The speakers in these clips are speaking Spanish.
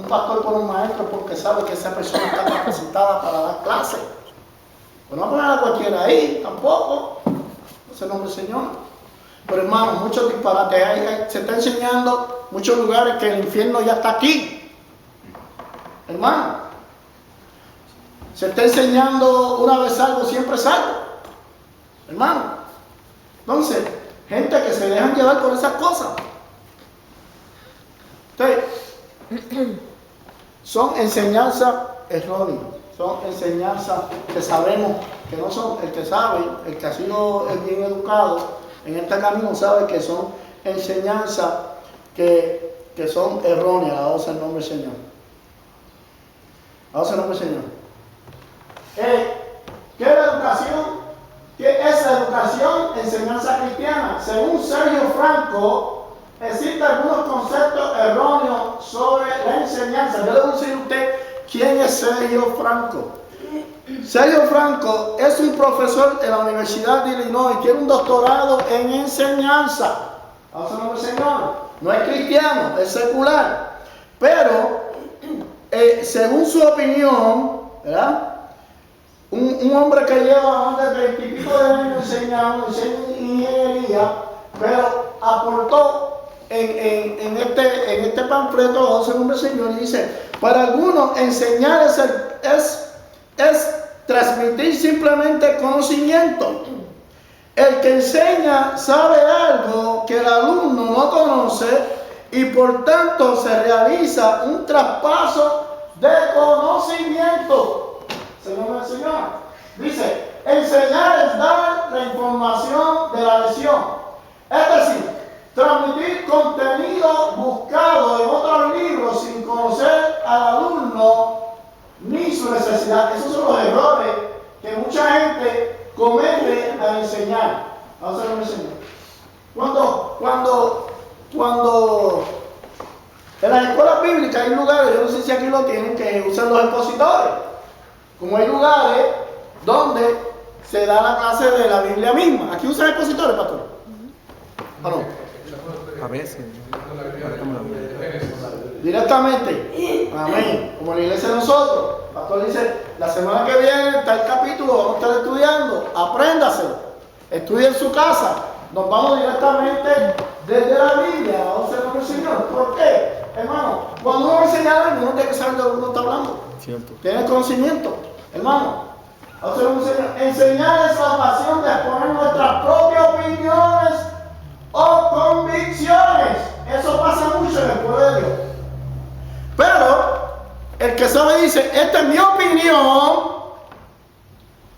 pastor por un maestro porque sabe que esa persona está capacitada para dar clase. Pues no va a poner a cualquiera ahí, tampoco. No se nombre Señor. Pero hermano, muchos disparates hay. Se está enseñando en muchos lugares que el infierno ya está aquí. Hermano, se está enseñando una vez salvo, siempre salvo. Hermano, entonces, gente que se dejan llevar por esas cosas. Entonces, son enseñanzas erróneas, son enseñanzas que sabemos que no son. El que sabe, el que ha sido bien educado en este camino sabe que son enseñanzas que son erróneas. Alabado sea el nombre del Señor. Alabado sea el nombre del Señor. ¿Qué es la educación? ¿Qué es la educación? Enseñanza cristiana. Según Sergio Franco, existen algunos conceptos erróneos sobre la enseñanza. Yo le voy a decir a usted quién es Sergio Franco. Sergio Franco es un profesor en la Universidad de Illinois, tiene un doctorado en enseñanza. Vamos a ver, Señor. No es cristiano, es secular. Pero, según su opinión, ¿verdad? Un hombre que lleva más de 20 y pico de años enseñando ingeniería, pero aportó en este panfleto, según el Señor, y dice: para algunos enseñar es transmitir simplemente conocimiento. El que enseña sabe algo que el alumno no conoce y por tanto se realiza un traspaso de conocimiento. Señor, dice: enseñar es dar la información de la lección, es decir, transmitir contenido buscado en otros libros sin conocer al alumno ni su necesidad. Esos son los errores que mucha gente comete al enseñar. Vamos a ver, Señor. Cuando en las escuelas bíblicas hay lugares, yo no sé si aquí lo tienen, que usan los expositores. Como hay lugares donde se da la clase de la Biblia misma. ¿Aquí usan expositores, pastor? ¿O no? A veces. Directamente. Amén. Como la iglesia de nosotros. El pastor dice: la semana que viene está el capítulo, vamos a estar estudiando. Apréndaselo. Estudie en su casa. Nos vamos directamente desde la Biblia. Vamos a hacer con el Señor. ¿Por qué? Hermano, cuando uno va a enseñar algo, uno tiene que saber de lo que uno está hablando. Cierto. Tiene conocimiento. Hermano, enseñar es la pasión de exponer nuestras propias opiniones o convicciones. Eso pasa mucho en el pueblo de Dios. Pero el que sabe dice: esta es mi opinión.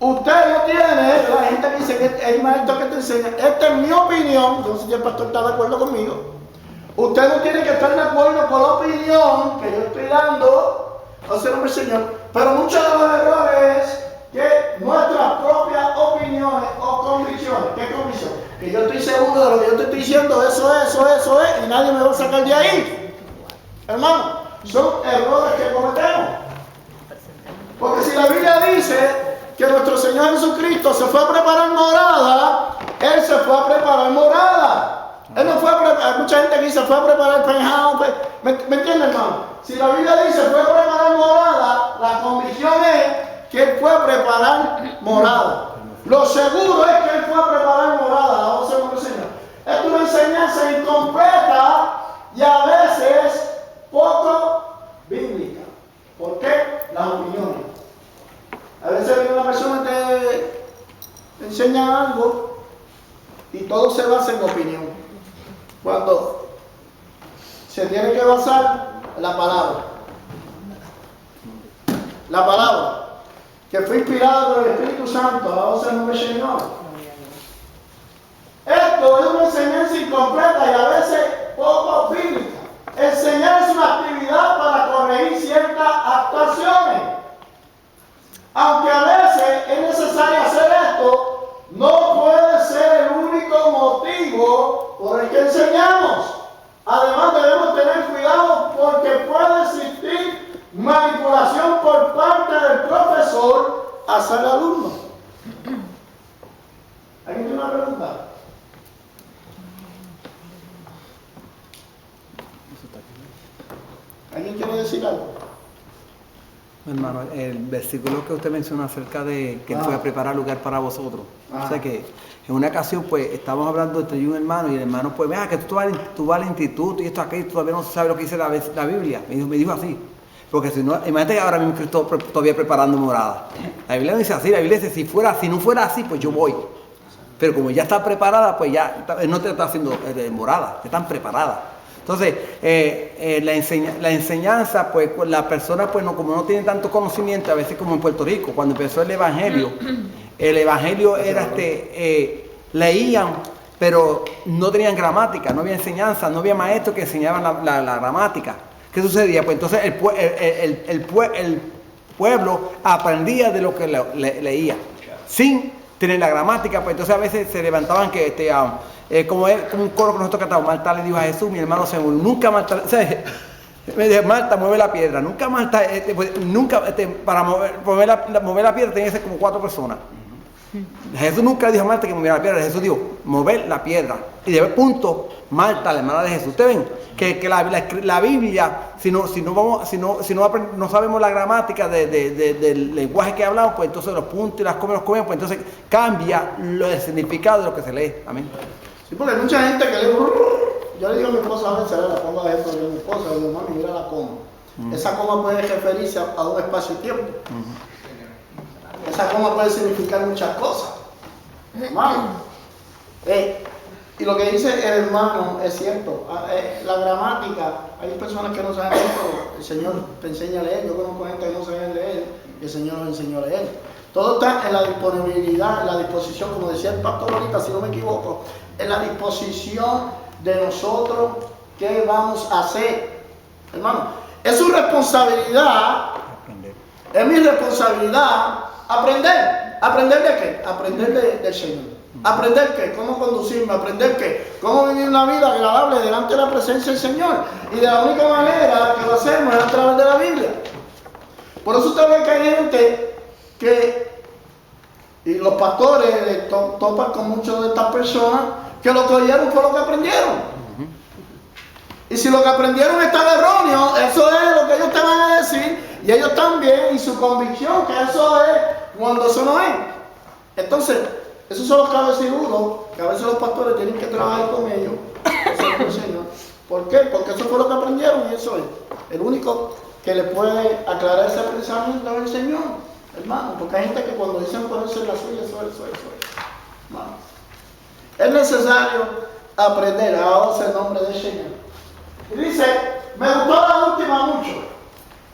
Usted no tiene, la gente que dice que hay maestros que te enseñan: esta es mi opinión. Yo no sé si el pastor está de acuerdo conmigo. Usted no tiene que estar de acuerdo con la opinión que yo estoy dando, o sea, nombre del Señor. Pero muchos de los errores es que nuestras propias opiniones o convicciones. ¿Qué convicción? Que yo estoy seguro de lo que yo te estoy diciendo, eso es, y nadie me va a sacar de ahí. Hermano, son errores que cometemos. Porque si la Biblia dice que nuestro Señor Jesucristo se fue a preparar morada, Él se fue a preparar morada. Él no fue a preparar, mucha gente que dice fue a preparar el penthouse. ¿Me entiende, hermano? Si la Biblia dice fue a preparar morada, la convicción es que Él fue a preparar morada. Lo seguro es que Él fue a preparar morada. Vamos a ver, Señor. Es una enseñanza incompleta y a veces poco bíblica. ¿Por qué? Las opiniones. A veces viene una persona que te enseña algo y todo se basa en opinión. Cuando se tiene que basar en la palabra. La palabra que fue inspirada por el Espíritu Santo, alabado sea el nombre del Señor. Esto es una enseñanza incompleta y a veces poco bíblica. Enseñar es una actividad para corregir ciertas actuaciones. Aunque a veces es necesario hacer esto, no puede ser el único motivo por el que enseñamos. Además, debemos tener cuidado porque puede existir manipulación por parte del profesor hacia el alumno. ¿Alguien tiene una pregunta? ¿Alguien ¿Alguien quiere decir algo? Hermano, el versículo que usted mencionó acerca de que él fue a preparar lugar para vosotros. O sea que en una ocasión pues estábamos hablando entre yo y un hermano y el hermano pues vea que tú vas al instituto y esto aquí todavía no sabe lo que dice la Biblia. Me dijo así. Porque si no, imagínate que ahora mismo Cristo todavía preparando morada. La Biblia no dice así, la Biblia dice si no fuera así pues yo voy. Pero como ya está preparada pues ya no te está haciendo morada, están preparadas. Entonces, la enseñanza, pues la persona, pues no, como no tiene tanto conocimiento, a veces como en Puerto Rico, cuando empezó el Evangelio era leían, pero no tenían gramática, no había enseñanza, no había maestros que enseñaban la gramática. ¿Qué sucedía? Pues entonces el pueblo aprendía de lo que leía, sin tener la gramática, pues entonces a veces se levantaban como un coro que nosotros cantamos. Marta le dijo a Jesús, mi hermano se murió. Nunca Marta, o sea, me dijo, Marta, mueve la piedra. Nunca Marta, para mover la piedra tenía que ser como 4 personas. Jesús nunca le dijo a Marta que moviera la piedra. Jesús dijo, mover la piedra. Y de punto, Marta, la hermana de Jesús. Ustedes ven que la Biblia, si no sabemos la gramática del lenguaje que hablamos, pues entonces los puntos y las comas los comemos, pues entonces cambia el significado de lo que se lee. Amén. Sí, porque hay mucha gente que lee. Yo le digo a mi esposa a veces, la pongo de ejemplo de mi esposa, le digo, mami, mira la coma. Esa coma puede referirse a un espacio y tiempo. Esa coma puede significar muchas cosas. Hermano. Y lo que dice el hermano es cierto. La gramática, hay personas que no saben leer, pero el Señor te enseña a leer. Yo conozco gente que no sabe leer y el Señor nos enseñó a leer. Todo está en la disponibilidad, en la disposición, como decía el pastor ahorita, si no me equivoco, en la disposición de nosotros qué vamos a hacer. Hermano, es su responsabilidad, es mi responsabilidad aprender. ¿Aprender de qué? Aprender del Señor. ¿Aprender qué? ¿Cómo conducirme? ¿Aprender qué? ¿Cómo vivir una vida agradable delante de la presencia del Señor? Y de la única manera que lo hacemos es a través de la Biblia. Por eso usted ve que hay gente y los pastores topan con muchas de estas personas que lo que oyeron fue lo que aprendieron. Y si lo que aprendieron está erróneo, eso es lo que ellos te van a decir, y ellos también, y su convicción, que eso es cuando eso no es. Entonces, esos son los cabeciduros, que a veces los pastores tienen que trabajar con ellos, el Señor. ¿Por qué? Porque eso fue lo que aprendieron y eso es. El único que le puede aclarar ese pensamiento es el Señor, hermano. Porque hay gente que cuando dicen ponerse en la suya, eso es. Hermano. Es necesario aprender a oír el nombre del Señor. Y dice, me gustó la última mucho.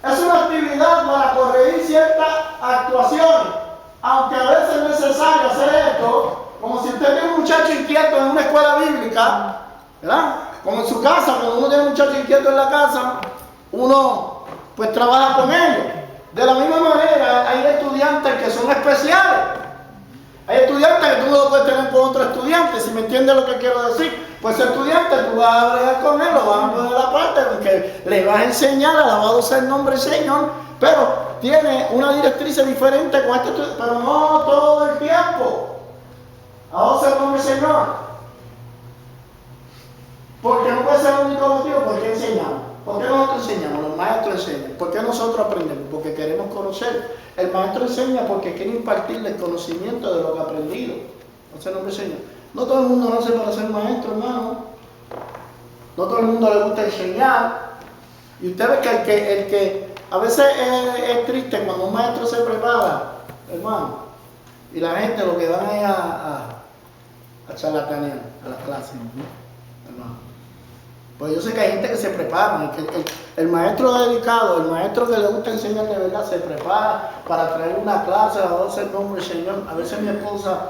Es una actividad para corregir ciertas actuaciones. Aunque a veces es necesario hacer esto, como si usted tiene un muchacho inquieto en una escuela bíblica, ¿verdad? Como en su casa, cuando uno tiene un muchacho inquieto en la casa, uno pues trabaja con ellos. De la misma manera, hay estudiantes que son especiales. Hay estudiantes que tú no lo puedes tener con otro estudiante, si me entiendes lo que quiero decir. Pues ese estudiante tú vas a bregar con él, lo vas a poner la parte, porque le vas a enseñar, alabado sea el nombre del Señor, pero tiene una directriz diferente con este estudiante, pero no todo el tiempo. Alabado sea el nombre del Señor. Porque no puede ser el único motivo, ¿por qué enseñamos? ¿Por qué nosotros enseñamos? Los maestros enseñan. ¿Por qué nosotros aprendemos? Porque queremos conocer. El maestro enseña porque quiere impartirle el conocimiento de lo que ha aprendido. O sea, el nombre del Señor. No todo el mundo nace para ser maestro, hermano. No todo el mundo le gusta enseñar. Y usted ve que el que a veces es triste cuando un maestro se prepara, hermano, y la gente lo que van es a charlatanear a las clases, hermano. Pues yo sé que hay gente que se prepara, el maestro dedicado, el maestro que le gusta enseñar de verdad, se prepara para traer una clase, a darse el nombre del Señor. A veces mi esposa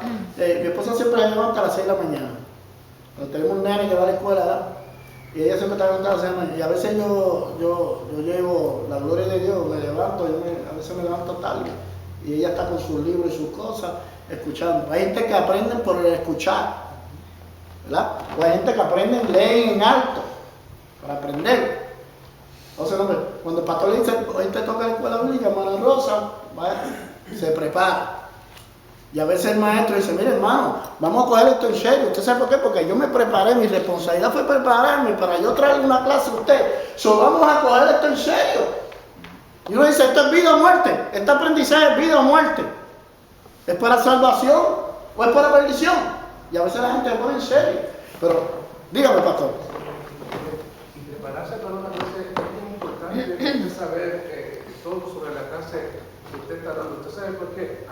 siempre se levanta a las 6 de la mañana. Cuando tenemos un nene que va a la escuela, ¿verdad? Y ella siempre está levantada a las 6 de la mañana. Y a veces yo llevo la gloria de Dios, me levanto, a veces me levanto tarde. Y ella está con sus libros y sus cosas, escuchando. Hay gente que aprende por el escuchar, ¿verdad? O hay gente que aprende, leen en alto, para aprender. O sea, cuando el pastor le dice, hoy te toca la escuela bíblica, hermana Rosa, se prepara. Y a veces el maestro dice, mire hermano, vamos a coger esto en serio. ¿Usted sabe por qué? Porque yo me preparé, mi responsabilidad fue prepararme para yo traerle una clase a usted. Solo vamos a coger esto en serio. Y uno dice, esto es vida o muerte. Este aprendizaje es vida o muerte. ¿Es para salvación o es para perdición? Y a veces la gente lo pone en serio. Pero, dígame, pastor. Y prepararse para una clase es muy importante. Usted saber todo sobre la clase que usted está dando. Usted sabe por qué.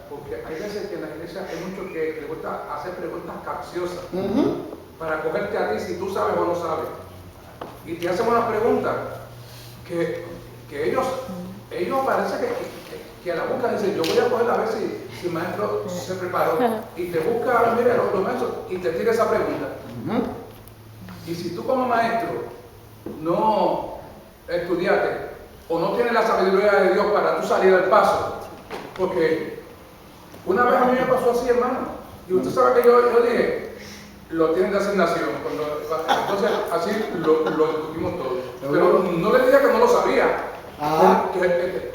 Porque hay veces que en la iglesia hay muchos que les gusta hacer preguntas capciosas para cogerte a ti si tú sabes o no sabes. Y te hacen una pregunta que ellos parece que a la buscan y dicen, yo voy a coger a ver si el maestro se preparó. Y te busca, mira, los maestros, y te tira esa pregunta. Y si tú como maestro no estudiaste o no tienes la sabiduría de Dios para tú salir al paso, porque una vez a mí me pasó así, hermano, y usted sabe que yo dije, lo tienen de asignación, entonces así lo discutimos todos, pero no le dije que no lo sabía,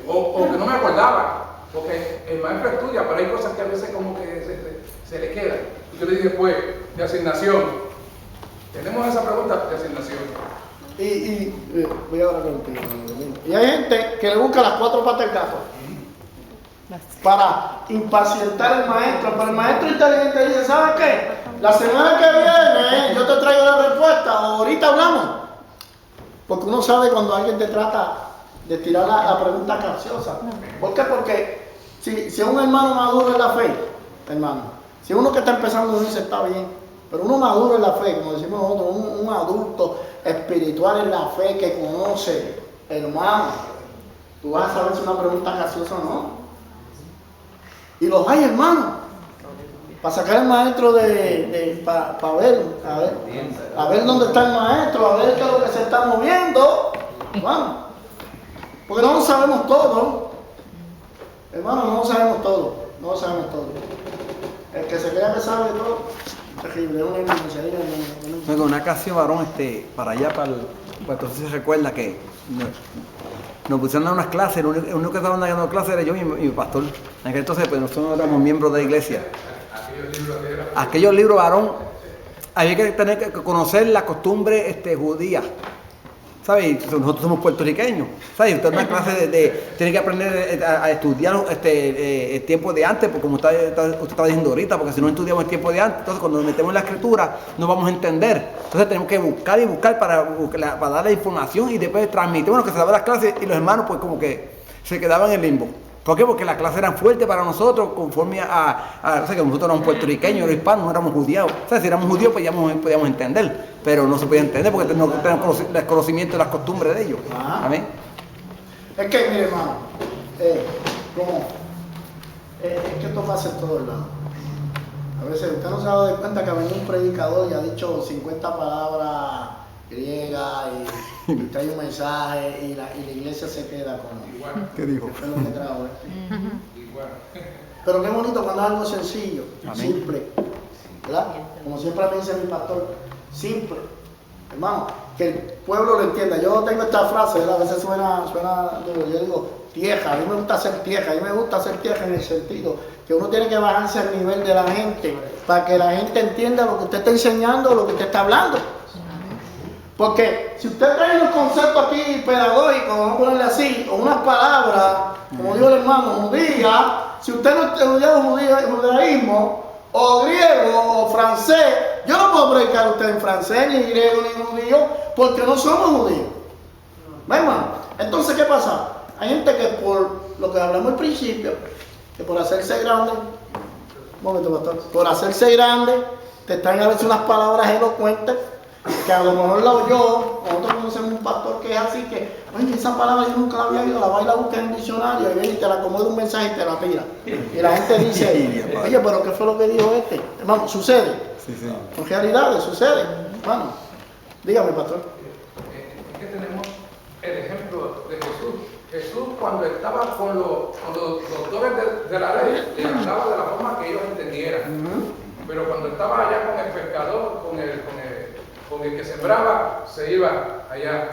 o que no me acordaba, porque el maestro estudia, pero hay cosas que a veces como que se le quedan. Y yo le dije, pues, de asignación, tenemos esa pregunta de asignación. Voy a hablar contigo. Y hay gente que le busca las cuatro patas del gato para impacientar al maestro. Pero el maestro inteligente dice, ¿sabes qué? La semana que viene yo te traigo la respuesta, o ahorita hablamos. Porque uno sabe cuando alguien te trata de tirar la pregunta capciosa. ¿Por qué? Porque si un hermano maduro en la fe, hermano, si uno que está empezando dice está bien, pero uno maduro en la fe, como decimos nosotros, un adulto espiritual en la fe que conoce, hermano, tú vas a saber si una pregunta capciosa o no. Y los hay, hermano, para sacar al maestro para ver, a ver dónde está el maestro, a ver qué es lo que se está moviendo, hermano. Porque no lo sabemos todo, hermano, no lo sabemos todo, no lo sabemos todo. El que se crea que sabe todo, terrible, es una inminencia. En una ocasión, varón, para allá, entonces se recuerda que nos pusieron a dar unas clases, el único que estaba dando clases era yo y mi pastor. En aquel entonces, pues nosotros éramos miembros de la iglesia. Aquellos libros, varón, había que tener que conocer la costumbre judía. ¿Sabes? Nosotros somos puertorriqueños, ¿sabes? Usted en una clase tiene que aprender a estudiar el tiempo de antes, porque como usted estaba diciendo ahorita, porque si no estudiamos el tiempo de antes, entonces cuando nos metemos en la escritura no vamos a entender. Entonces tenemos que buscar y buscar para dar la información y después transmitimos lo que se daba en las clases y los hermanos pues como que se quedaban en el limbo. ¿Por qué? Porque las clases eran fuertes para nosotros, conforme o sea, que nosotros éramos puertorriqueños, éramos hispanos, no éramos judíos. O sea, si éramos judíos, pues ya podíamos entender, pero no se podía entender porque no teníamos el conocimiento de las costumbres de ellos. Amén. Es que, mire, hermano, es que esto pasa en todos lados. A veces usted no se ha dado cuenta que ha venido un predicador y ha dicho 50 palabras griegas y trae un mensaje y la iglesia se queda con ¿qué dijo? ¿Qué es lo que trajo? Pero qué bonito cuando es algo sencillo, simple, ¿verdad? Como siempre me dice mi pastor, simple, hermano, que el pueblo lo entienda. Yo tengo esta frase, ¿verdad? A veces suena, yo digo, tieja, a mí me gusta hacer tieja en el sentido que uno tiene que bajarse al nivel de la gente para que la gente entienda lo que usted está enseñando o lo que usted está hablando. Porque si usted trae un concepto aquí pedagógico, vamos a ponerle así, o unas palabras, como dijo el hermano, judía, si usted no estudia judaísmo, o griego, o francés, yo no puedo predicar a usted en francés, ni griego, ni judío, porque no somos judíos. ¿Ven, hermano? Entonces, ¿qué pasa? Hay gente que por lo que hablamos al principio, que por hacerse grande, un momento, pastor, por hacerse grande, te traen a veces unas palabras elocuentes, que a lo mejor la oyó, nosotros conocemos un pastor que es así, que, oye, esa palabra yo nunca la había oído, la va y la busca en un diccionario, y viene y te la acomoda un mensaje y te la tira. Y la gente dice, oye, pero ¿qué fue lo que dijo este? Hermano, sucede. Sí, sí. Son realidades, sucede. Hermano, dígame, pastor. Es que tenemos el ejemplo de Jesús. Jesús, cuando estaba con los doctores de la ley, le hablaba de la forma que ellos entendieran. Pero cuando estaba allá con el pescador, con el que sembraba, se iba allá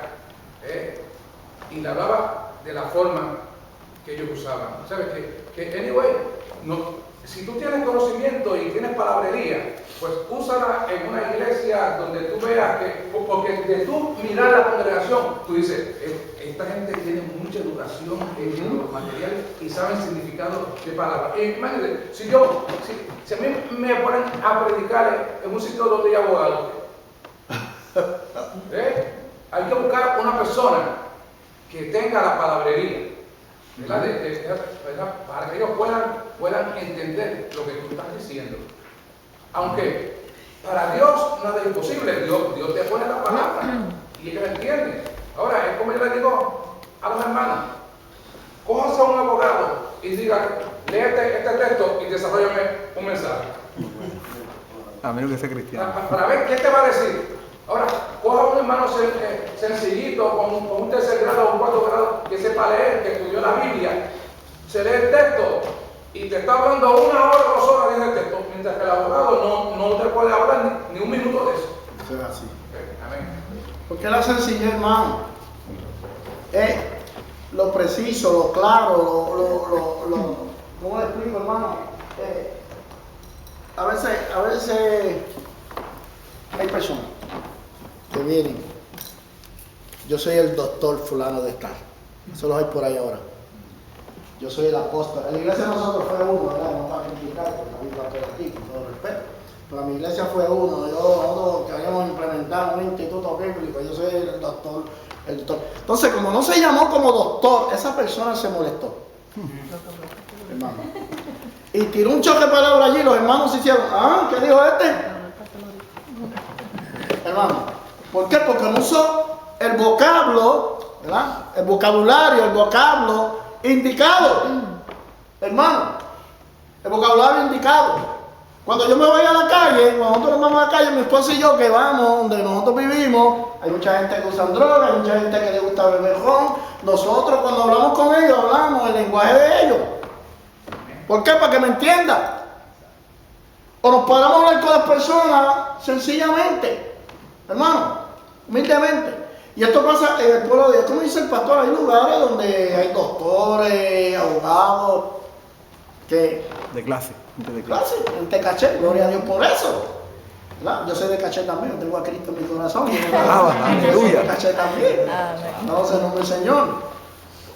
y le hablaba de la forma que ellos usaban. ¿Sabes? Que anyway, si tú tienes conocimiento y tienes palabrería, pues úsala en una iglesia donde tú veas que, porque de tú mirar la congregación, tú dices, esta gente tiene mucha educación en los materiales y saben el significado de palabras. Imagínate, si a mí me ponen a predicar en un sitio donde hay abogados, hay que buscar una persona que tenga la palabrería, ¿verdad? ¿Verdad? Para que ellos puedan entender lo que tú estás diciendo. Aunque para Dios nada es imposible, Dios te pone la palabra y ellos entienden. Ahora, es como yo le digo a los hermanos, cójase a un abogado y diga, léete este texto y desarrollame un mensaje. A menos que sea cristiano. Para ver qué te va a decir. Ahora, coja a un hermano sencillito, con un tercer grado o un cuarto grado, que sepa leer, que estudió la Biblia, se lee el texto y te está hablando 1 hora, 2 horas de texto, mientras que el abogado no te puede hablar ni un minuto de eso. Eso es así. Amén. Porque la sencillez, hermano, es lo preciso, lo claro, ¿cómo le explico, hermano? A veces hay personas que vienen, yo soy el doctor fulano de tal, eso lo hay por ahí ahora. Yo soy el apóstol. En la iglesia de nosotros fue uno, ¿verdad? No para criticar, porque la Biblia está aquí, con todo respeto. Pero mi iglesia fue uno. Nosotros que habíamos implementado un instituto bíblico, yo soy el doctor. Entonces, como no se llamó como doctor, esa persona se molestó. Hermano. Y tiró un choque de palabras allí, los hermanos se hicieron, ¿qué dijo este? Hermano, ¿por qué? Porque no usó el vocablo, ¿verdad? El vocabulario, el vocablo indicado, hermano, el vocabulario indicado. Cuando yo me voy a la calle, cuando nosotros nos vamos a la calle, mi esposa y yo que vamos donde nosotros vivimos, hay mucha gente que usa droga, hay mucha gente que le gusta beber ron. Nosotros cuando hablamos con ellos, hablamos el lenguaje de ellos. ¿Por qué? Para que me entiendan. O nos podamos hablar con las personas sencillamente, hermano, humildemente. Y esto pasa en el pueblo de Dios. Como dice el pastor, hay lugares donde hay doctores, abogados, que... De clase. Gente caché, gloria a Dios por eso. ¿Verdad? Yo soy de caché también, yo tengo a Cristo en mi corazón. Aleluya. De caché también. No se nombre el Señor.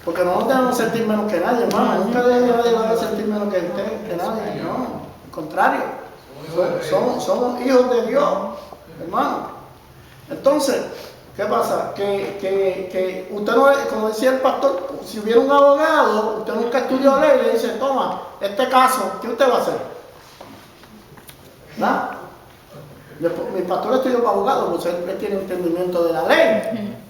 Porque no debemos sentir menos que nadie, hermano. Nunca debe sentir menos que nadie. No, al contrario. Somos hijos de Dios, hermano. Entonces, ¿qué pasa? Que usted no, como decía el pastor, si hubiera un abogado, usted nunca estudió ley, le dice, toma, este caso, ¿qué usted va a hacer? ¿Verdad? Mi pastor estudió para abogado, pues él tiene entendimiento de la ley.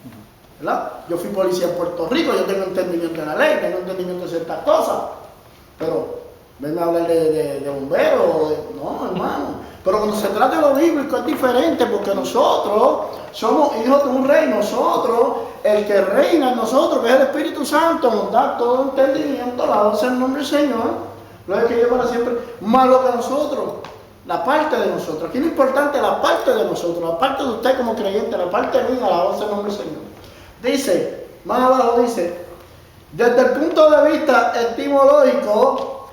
¿Verdad? Yo fui policía en Puerto Rico, yo tengo entendimiento de la ley, tengo entendimiento de ciertas cosas. Pero, venme a hablar de bombero, no, hermano. Pero cuando se trata de lo bíblico es diferente, porque nosotros somos hijos de un rey. Nosotros, el que reina en nosotros, que es el Espíritu Santo, nos da todo entendimiento, alabado sea el nombre del Señor, lo es que lleva para siempre, más lo que nosotros, la parte de nosotros. Aquí lo importante es la parte de nosotros, la parte de usted como creyente, la parte mía, alabado sea el nombre del Señor. Dice, más abajo dice, desde el punto de vista etimológico,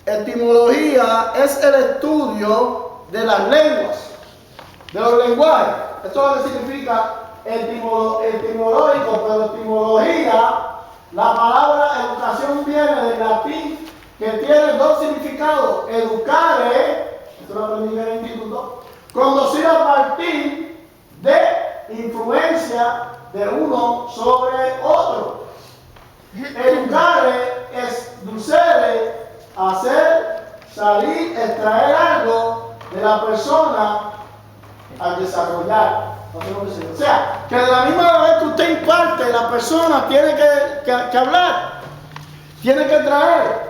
etimología es el estudio de las lenguas, de los lenguajes. Esto es lo que significa etimológico, pero etimología, la palabra educación viene del latín, que tiene 2 significados: educare, esto lo aprendí en el instituto, conducir a partir de influencia de uno sobre otro. Educare es ducere, hacer, salir, extraer algo de la persona al desarrollar. O sea, que de la misma vez que usted imparte, la persona tiene que hablar, tiene que traer,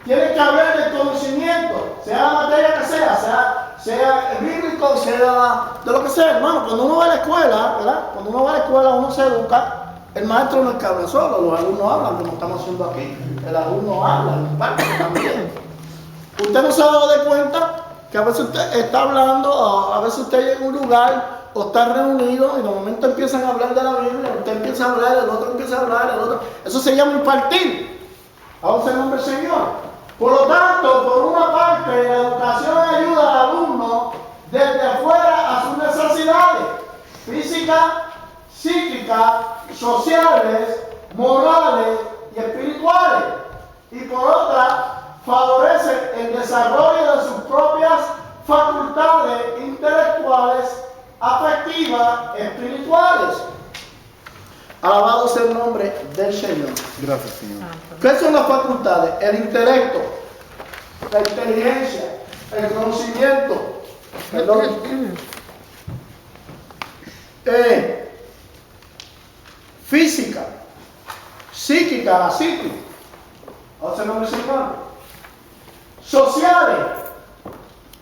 tiene que hablar del conocimiento, sea la materia que sea bíblico, sea de lo que sea, hermano. Cuando uno va a la escuela, ¿verdad? Cuando uno va a la escuela, uno se educa. El maestro no es que habla solo, los alumnos hablan, como estamos haciendo aquí. El alumno habla, imparte también. Usted no se ha dado de cuenta que a veces usted está hablando, a veces usted llega a un lugar o está reunido y de momento empiezan a hablar de la Biblia, usted empieza a hablar, el otro empieza a hablar, el otro. Eso se llama impartir. Ahora se nombra el Señor. Por lo tanto, por una parte, la educación ayuda al alumno desde fuera a sus necesidades físicas, psíquicas, sociales, morales y espirituales. Y por otra, favorece el desarrollo de sus propias facultades intelectuales, afectivas, espirituales. Alabado sea el nombre del Señor. Gracias, Señor. ¿Qué son las facultades? El intelecto, la inteligencia, el conocimiento, física, psíquica, la psique. ¿Alabado sea el nombre del Señor? Sociales,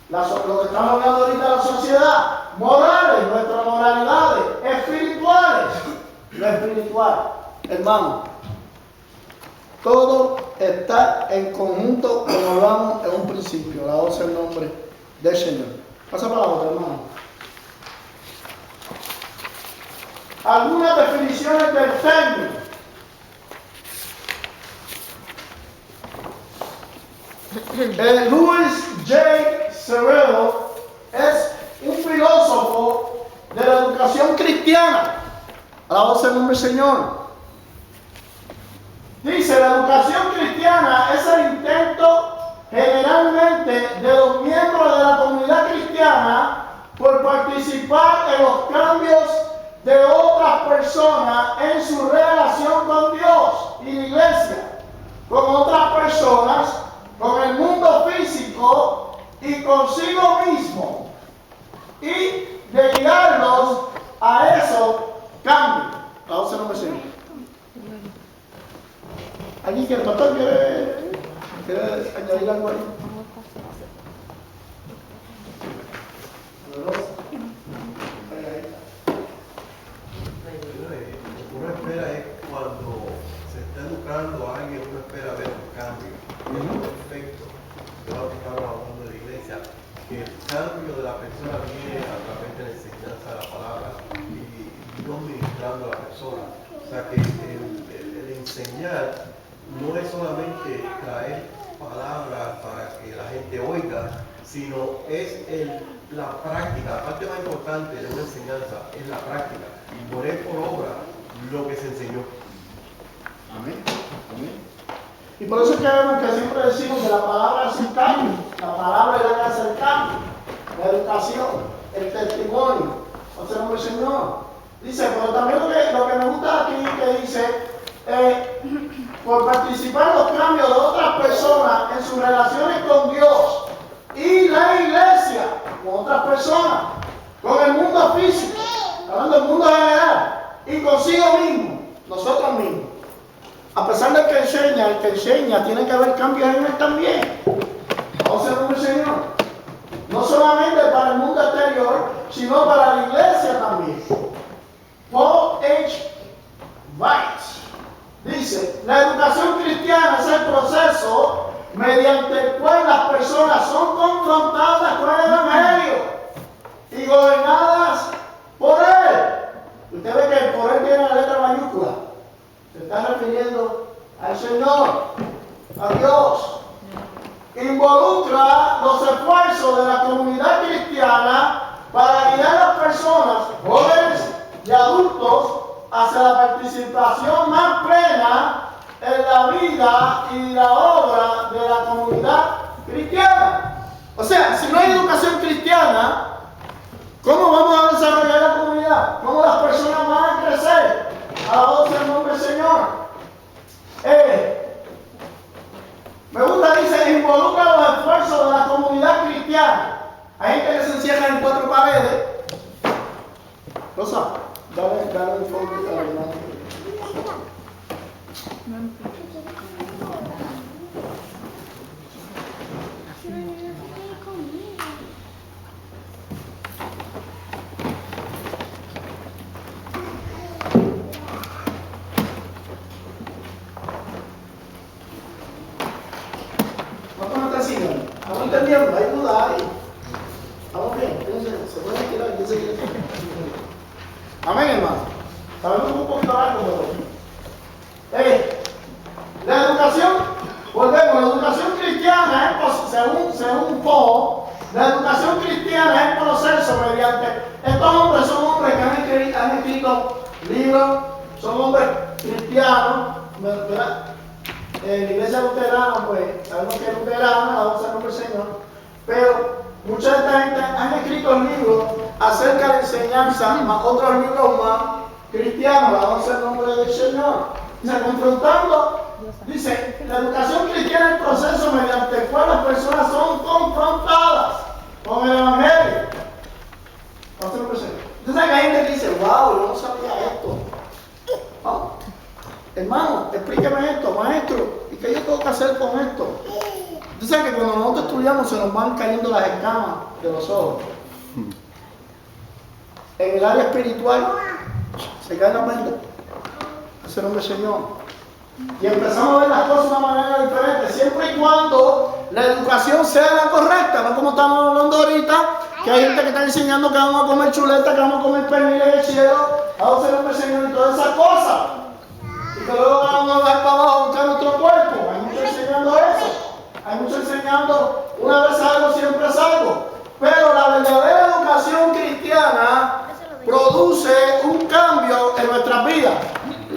lo que estamos hablando ahorita de la sociedad. Morales, nuestras moralidades. Espirituales, lo espiritual. Hermano, todo está en conjunto, como hablamos en un principio. Alabado sea el nombre del Señor. Pasa para la otra, hermano. Algunas definiciones del término. Louis J. Cerullo es un filósofo de la educación cristiana. Alabado sea el nombre del Señor. Dice, la educación cristiana es el intento generalmente de los miembros de la comunidad cristiana por participar en los cambios de otras personas en su relación con Dios y la iglesia, con otras personas, con el mundo físico y consigo mismo, y de guiarlos a esos cambios. Vamos a hacer un versículo. ¿Alguien quiere, pastor, quiere añadir algo ahí? Uno espera es cuando se está educando a alguien, uno espera ver un cambio, un efecto. Yo lo que estaba hablando de la iglesia, que el cambio de la persona viene a través de la enseñanza de la palabra y Dios ministrando a la persona. O sea que el enseñar no es solamente traer palabras para que la gente oiga, sino es la práctica. La parte más importante de una enseñanza es la práctica y poner por obra lo que se enseñó. Amén. Amén. Y por eso es que vemos que siempre decimos que la palabra hace el cambio. La palabra es la que hace el cambio. La educación, el testimonio. O sea, el Señor dice, pero también lo que me gusta aquí que dice, por participar en los cambios de otras personas en sus relaciones con Dios y la iglesia, con otras personas, con el mundo físico, hablando del mundo general, y consigo mismo, nosotros mismos. A pesar de que el que enseña, tiene que haber cambios en él también. Vamos a ver, Señor. No solamente para el mundo exterior, sino para la iglesia también. Paul H. White dice, la educación cristiana es el proceso mediante el cual las personas son confrontadas con el Evangelio y gobernadas por él. Usted ve que el por él tiene la letra mayúscula. Se está refiriendo al Señor, a Dios. Involucra los esfuerzos de la comunidad cristiana para guiar a las personas, jóvenes y adultos, hacia la participación más plena en la vida y la obra de la comunidad cristiana. O sea, si no hay educación cristiana, ¿cómo vamos a desarrollar la comunidad? ¿Cómo las personas van a crecer? Alabado sea el nombre del Señor. Me gusta, dice, involucra los esfuerzos de la comunidad cristiana. Hay gente que se encierra en 4 paredes. Rosa, dale un foco a la hermana. ¿Cuántos me están siguiendo? ¿Estamos entendiendo? ¿Hay duda ahí? ¿Estamos bien? ¿Se pueden tirar? ¿Quién se quiere tirar? Amén, hermano. Sabemos un poquito algo. escrito libros, son hombres cristianos, ¿verdad? En la iglesia luterana, pues, sabemos que es luterana, alabado sea el nombre del Señor, pero mucha de esta gente han escrito libros acerca de la enseñanza, más otros libros más cristianos, alabado sea el nombre del Señor. O sea, confrontando, dice, la educación cristiana es el proceso mediante el cual las personas son confrontadas con el Evangelio. Entonces hay gente que dice, wow, yo no sabía esto. Oh, hermano, explíqueme esto, maestro, ¿y qué yo tengo que hacer con esto? Entonces que cuando nosotros estudiamos se nos van cayendo las escamas de los ojos. En el área espiritual se cae la mente. Ese es el nombre del Señor. Y empezamos a ver las cosas de una manera diferente, siempre y cuando la educación sea la correcta, no como estamos hablando ahorita, que hay gente que está enseñando que vamos a comer chuleta, que vamos a comer pernil en el cielo, a usted el Señor y todas esas cosas. Y que luego vamos a bajar para abajo a buscar nuestro cuerpo. Hay muchos enseñando eso. Hay muchos enseñando una vez algo, siempre es algo. Pero la verdadera educación cristiana produce un cambio en nuestras vidas.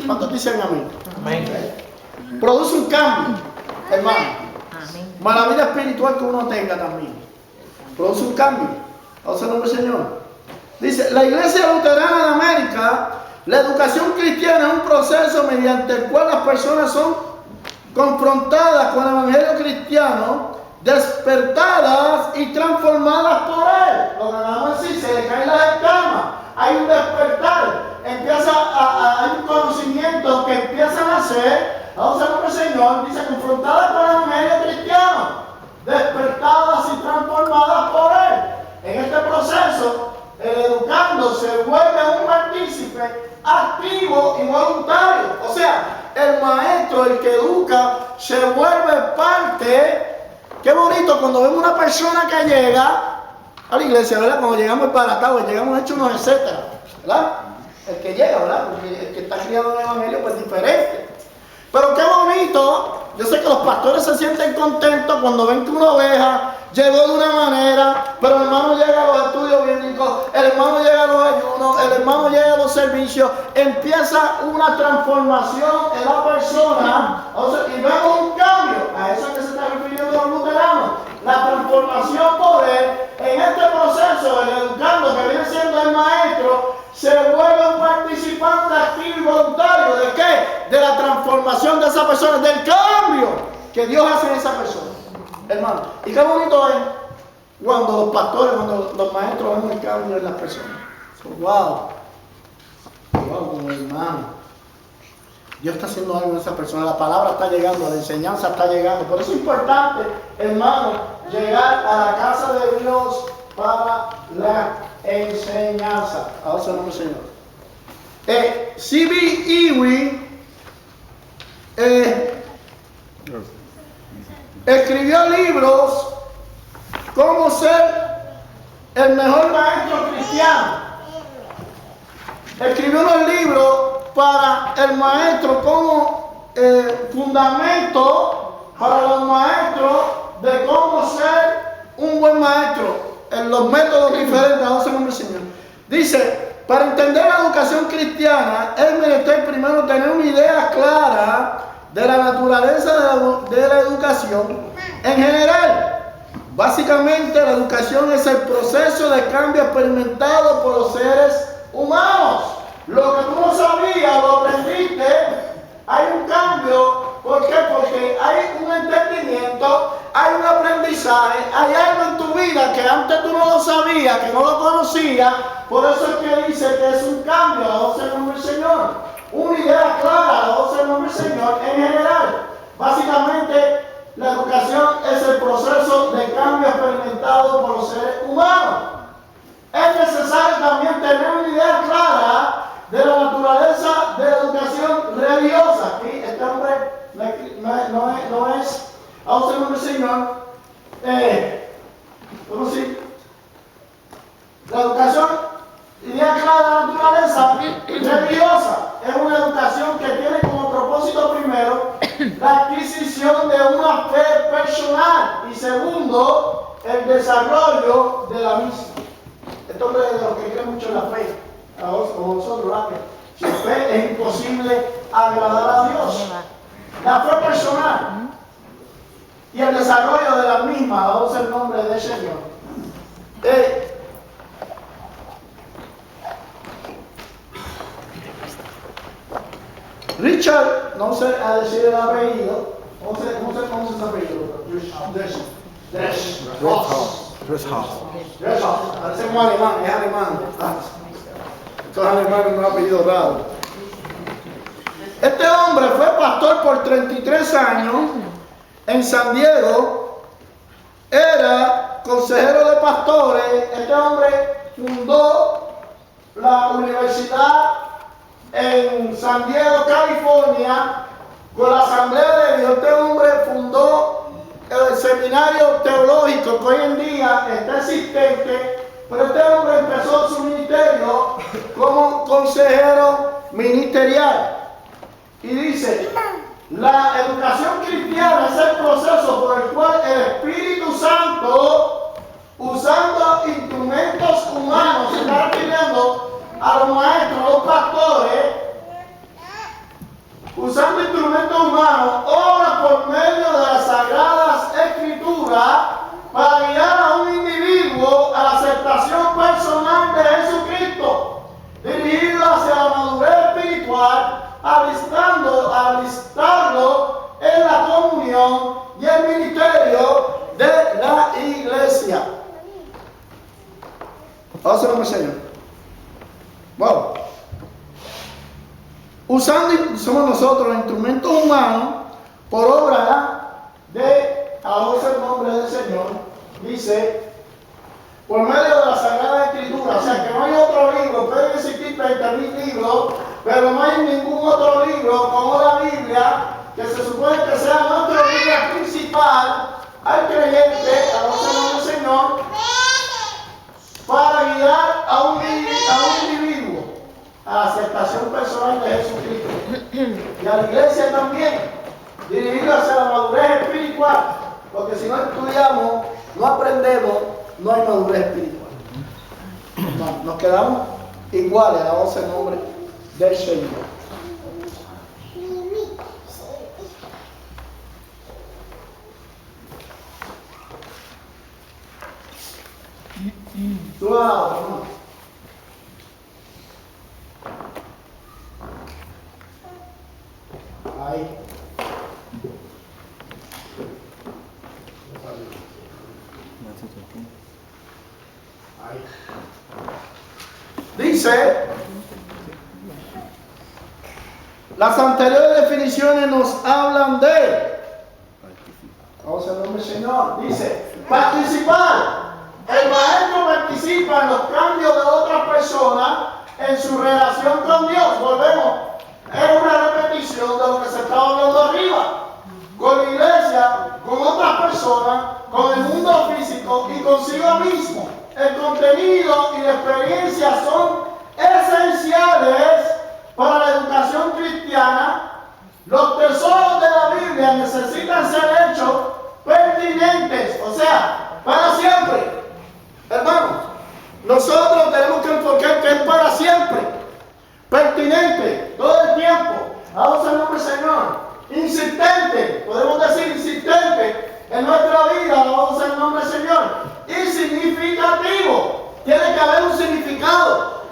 ¿Cuántos dicen amén? Amén. Produce un cambio, hermano. Amén. Más la vida espiritual que uno tenga también. Produce un cambio. ¿Vamos a nombre del Señor? Dice, la Iglesia Luterana de América, la educación cristiana es un proceso mediante el cual las personas son confrontadas con el Evangelio cristiano, despertadas y transformadas por él. Lo que acabamos de decir, se le caen las escamas. Hay un despertar. Hay un conocimiento que empiezan a hacer. Vamos a ver el Señor, dice, confrontadas con el Evangelio cristiano, despertadas y transformadas por él. En este proceso, el educando se vuelve un partícipe activo y voluntario. O sea, el maestro, el que educa, se vuelve parte. Qué bonito cuando vemos una persona que llega a la iglesia, ¿verdad? Cuando llegamos embaratados, llegamos hechos unos etcétera, ¿verdad? El que llega, ¿verdad? Porque el que está criado en el Evangelio pues es diferente. Pero qué bonito, yo sé que los pastores se sienten contentos cuando ven que una oveja llegó de una manera, pero el hermano llega a los estudios bíblicos, el hermano llega a los ayunos, el hermano llega a los servicios, empieza una transformación en la persona, y vemos un cambio. A eso que se está refiriendo los luteranos, la transformación por él. En este proceso, el educando que viene siendo el maestro, se vuelve un participante activo y voluntario. ¿De qué? De la transformación de esa persona, del cambio que Dios hace en esa persona. Hermano, y qué bonito es cuando los pastores, cuando los maestros ven el cambio en las personas. Wow, como hermano. Dios está haciendo algo en esa persona, la palabra está llegando, la enseñanza está llegando. Por eso es importante, hermano, llegar a la casa de Dios para la enseñanza. Ahora se llama el Señor. C.B. Ewing escribió libros cómo ser el mejor maestro cristiano. Escribió unos libros para el maestro como fundamento para los maestros de cómo ser un buen maestro en los métodos diferentes. Vamos a ver, Señor. Dice, para entender la educación cristiana es menester primero tener una idea clara de la naturaleza de la educación en general. Básicamente la educación es el proceso de cambio experimentado por los seres humanos. Lo que tú no sabías, lo aprendiste, hay un cambio. ¿Por qué? Porque hay un entendimiento, hay un aprendizaje, hay algo en tu vida que antes tú no lo sabías, que no lo conocías. Por eso es que dice que es un cambio, la voz del nombre del Señor. Una idea clara, la voz del nombre del Señor en general. Básicamente, la educación es el proceso de cambio experimentado por los seres humanos. Es necesario también tener una idea clara de la naturaleza de la educación religiosa. Aquí este hombre no es a usted nombre Señor. ¿Cómo decir? La educación, idea clara de la naturaleza religiosa, es una educación que tiene como propósito primero la adquisición de una fe personal y segundo, el desarrollo de la misma. Esto es de los que creen mucho en la fe. como nosotros, ¿verdad? Que sin fe es imposible agradar a Dios. La fe personal y el desarrollo de la misma, vamos el nombre del Señor. Richard, no sé a decir el apellido, ¿cómo se pronuncia ese apellido? Dreshoff, parece como alemán, es alemán. Estos alemanes no han apellido raro. Este hombre fue pastor por 33 años en San Diego, era consejero de pastores. Este hombre fundó la universidad en San Diego, California, con la Asamblea de Dios. Este hombre fundó el seminario teológico que hoy en día está existente, pero este hombre empezó su ministerio como consejero ministerial. Y dice, la educación cristiana es el proceso por el cual el Espíritu Santo, usando instrumentos humanos, se está refiriendo a los maestros, a los pastores, usando instrumentos humanos, obra por medio de las Sagradas Escrituras para guiar a un individuo a la aceptación personal de Jesucristo, dirigido hacia la madurez espiritual, alistarlo en la comunión y el ministerio de la iglesia. Vamos, Señor. Wow. Somos nosotros los instrumentos humanos por obra de, a el nombre del Señor, dice, por medio de la Sagrada Escritura. O sea que no hay otro libro, pueden existir 30.000 libros, pero no hay ningún otro libro como la Biblia, que se supone que sea nuestra Biblia principal al creyente, a nombre del Señor, para guiar a un individuo a la aceptación personal de Jesucristo. Y a la iglesia también, dirigida hacia la madurez espiritual, porque si no estudiamos, no aprendemos, no hay madurez espiritual. No, nos quedamos iguales a la el nombre del Señor. Tú ¿no? Ahí. Ahí. Dice, las anteriores definiciones nos hablan de, vamos al nombre del Señor, dice, participar. El maestro participa en los cambios de otras personas en su relación con Dios. Volvemos, es una repetición de lo que se estaba hablando arriba. Con la iglesia, con otras personas, con el mundo físico y consigo mismo. El contenido y la experiencia son esenciales para la educación cristiana. Los tesoros de la Biblia necesitan ser hechos pertinentes, o sea, para siempre. Hermanos, nosotros tenemos que enfocar que es para siempre, pertinente, todo el tiempo. Vamos al nombre del Señor. Insistente, podemos decir insistente en nuestra vida, vamos al nombre del Señor. Y significativo, tiene que haber un significado.